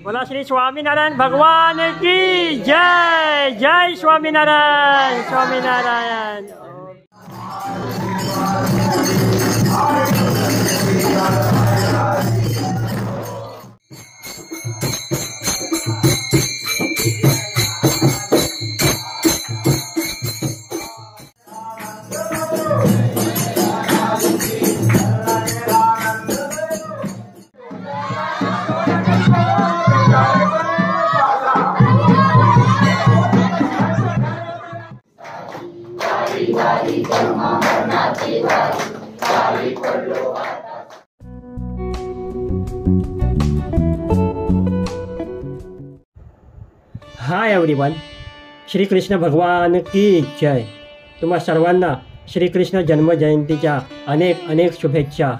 बोला श्री स्वामीनारायण भगवान की जय। जय स्वामीनारायण। स्वामीनारायण। हाय एवरीवन, श्री कृष्ण भगवान की जय। तुम्हा सर्वांना श्रीकृष्ण जन्मजयंतीच्या अनेक अनेक शुभेच्छा।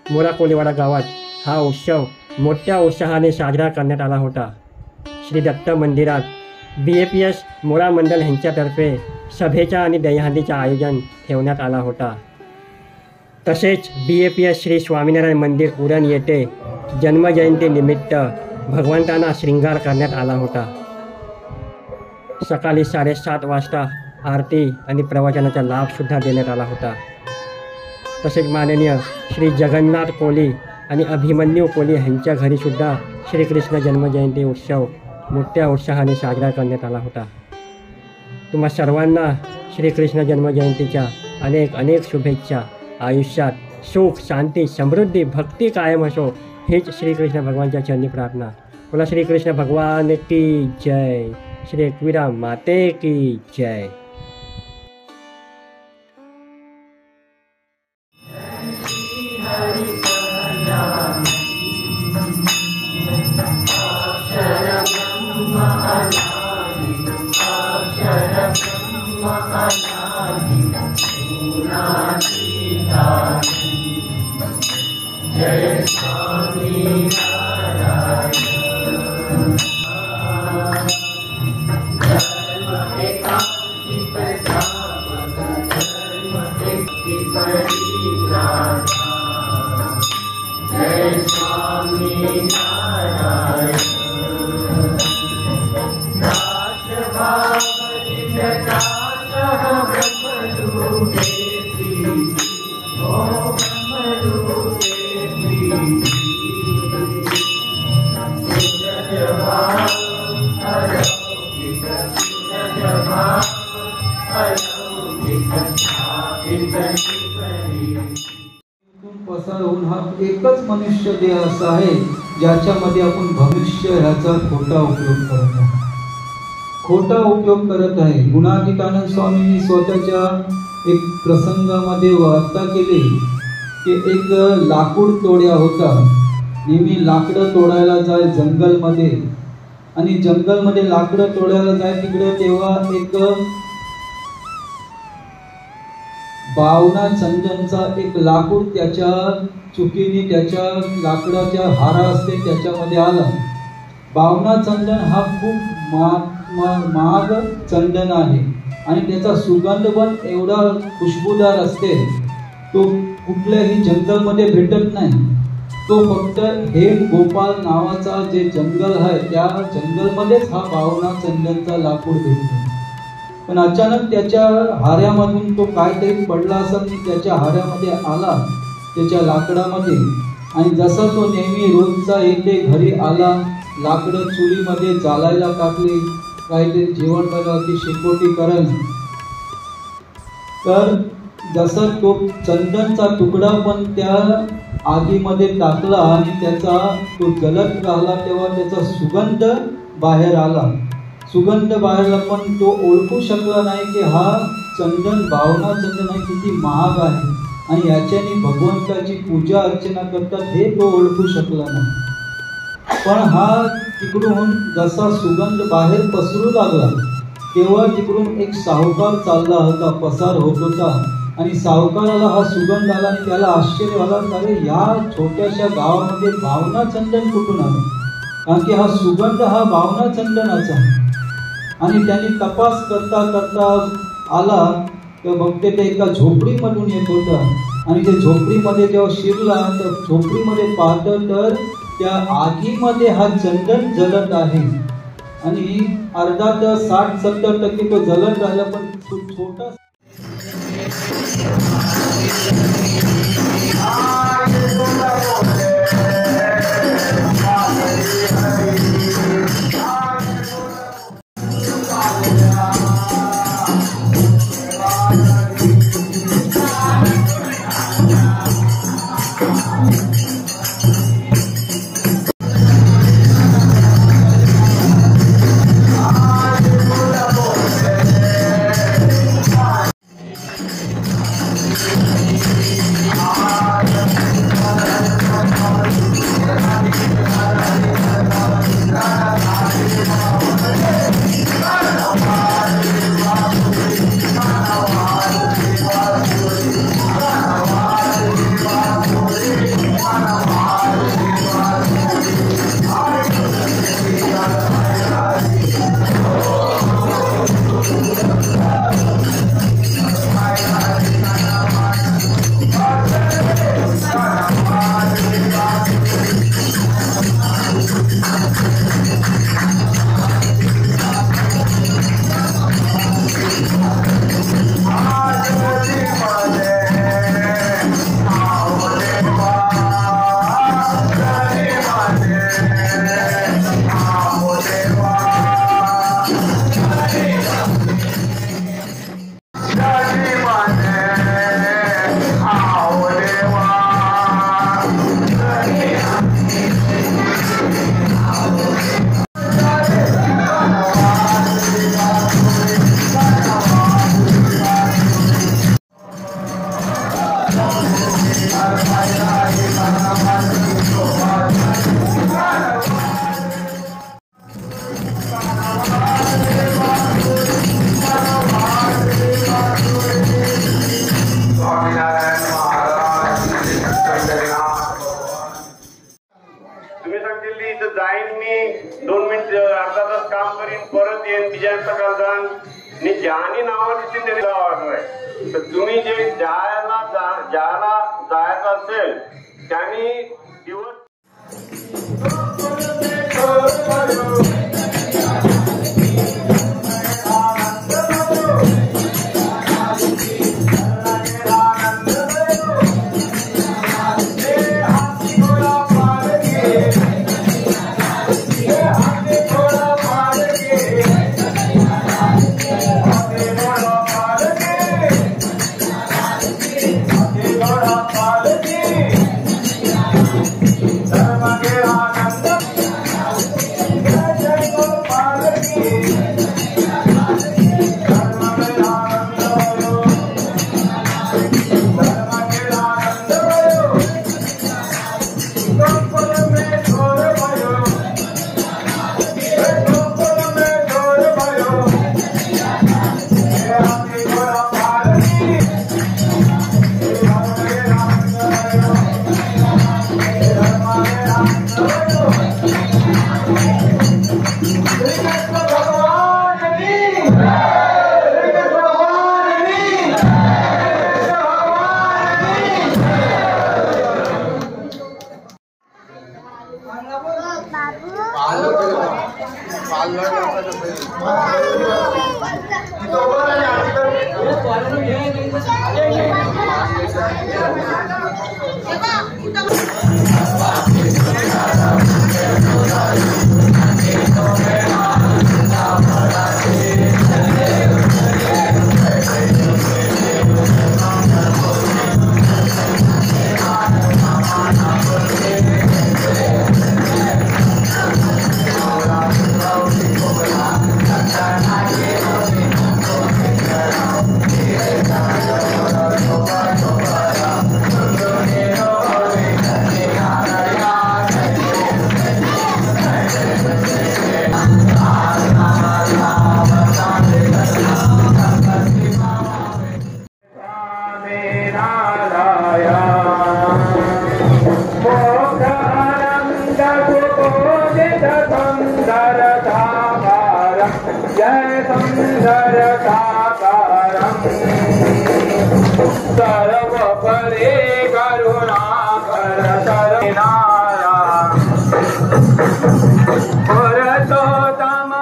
मोरा कोलीवाडा गावात हा उत्सव मोठ्या उत्साहाने साजरा करण्यात आला होता। श्री दत्त मंदिरात BAPS मोरा मंडल यांच्यातर्फे सभेचा आणि दहीहंडीचा आयोजन ठेवण्यात आला होता। तसेच BAPS श्री स्वामीनारायण मंदिर उरण येथे जन्मजयंतीनिमित्त भगवंतांना श्रृंगार करण्यात आला होता। सकाळी 7:30 वाजता आरती आणि प्रवचनाचा लाभसुद्धा देण्यात आला होता। तसेच माननीय श्री जगन्नाथ कोली आणि अभिमन्यू कोली यांच्या घरीसुद्धा श्रीकृष्ण जन्मजयंती उत्सव मोठ्या उत्साहाने साजरा करण्यात आला होता। तुम्हा सर्वांना श्रीकृष्ण जन्मजयंतीच्या अनेक अनेक शुभेच्छा। आयुष्यात सुख, शांती, समृद्धी, भक्ती कायम असो हीच श्रीकृष्ण भगवानच्या चरणी प्रार्थना। बोला श्रीकृष्ण भगवान की जय। श्री एकविरा माते की जय। पसरवून हा एकच मनुष्य देह असा आहे ज्याच्यामध्ये आपण भविष्य ह्याचा खोटा उपयोग करत आहे। खोटा उपयोग करत आहे। गुणातीतानंद स्वामींनी स्वतःच्या एक प्रसंगामध्ये वार्ता केली की एक लाकूड तोड्या होता। नेहमी लाकडं तोडायला जाय जंगलमध्ये, आणि जंगलमध्ये लाकडं तोडायला जाय तिकडे तेव्हा एक बावना चंदनचा एक लाकूड त्याच्या चुकीने त्याच्या लाकडाच्या हारा असते त्याच्यामध्ये आला। बावना चंदन हा खूप महाग चंदन आहे आणि त्याचा सुगंध पण एवढा खुशबूदार असते, तो कुठल्याही जंगलमध्ये भेटत नाही। तो फक्त हेम गोपाल नावाचा जे जंगल आहे त्या जंगलमध्येच हा बावना चंदनचा लाकूड भेटतो। पण अचानक त्याच्या हाऱ्यामधून तो काहीतरी पडला असेल, त्याच्या हाऱ्यामध्ये आला त्याच्या लाकडामध्ये, आणि जसा तो नेहमी रोजचा येते घरी आला, लाकडं चुलीमध्ये जाळायला टाकली, काहीतरी जेवण बनवायची शेकोटी करण, तर जसा तो चंदनचा तुकडा पण त्या आगीमध्ये टाकला आणि त्याचा तो जलत राहिला तेव्हा त्याचा सुगंध बाहेर आला। सुगंध बाहेरला पण तो ओळखू शकला नाही की हा चंदन बावना चंदन आहे, किती महाग आहे आणि याच्याने भगवंताची पूजा अर्चना करतात हे तो ओळखू शकला नाही। पण हा तिकडून जसा सुगंध बाहेर पसरू लागला तेव्हा तिकडून एक सावकार चालला होता, पसार होत होता, आणि सावकाराला हा सुगंध आला आणि त्याला आश्चर्य आला, अरे या छोट्याशा गावामध्ये बावना चंदन कुठून आलं, कारण की हा सुगंध हा बावना चंदनाचा आहे। आणि त्यांनी तपास करता करता आला तर बघते ते एका झोपडीमधून येत होता, आणि ते झोपडीमध्ये जेव्हा शिरला तर झोपडीमध्ये पाहतं तर त्या आगीमध्ये हा चंदन जलत आहे आणि अर्धा तर 60-70% तो जलत राहिला, पण तो छोटा जाईन मी 2 मिनिट अर्धा तास काम करीन, परत येईन बिजान सकाळ जाण आणि ज्यानी नावाने त्यांनी वाटलंय. तर तुम्ही जे ज्याला जायचं असेल त्यांनी दिवस जय सुंदर साकारं सर्व रे करुणा कर करुणारा पुरुषोत्तम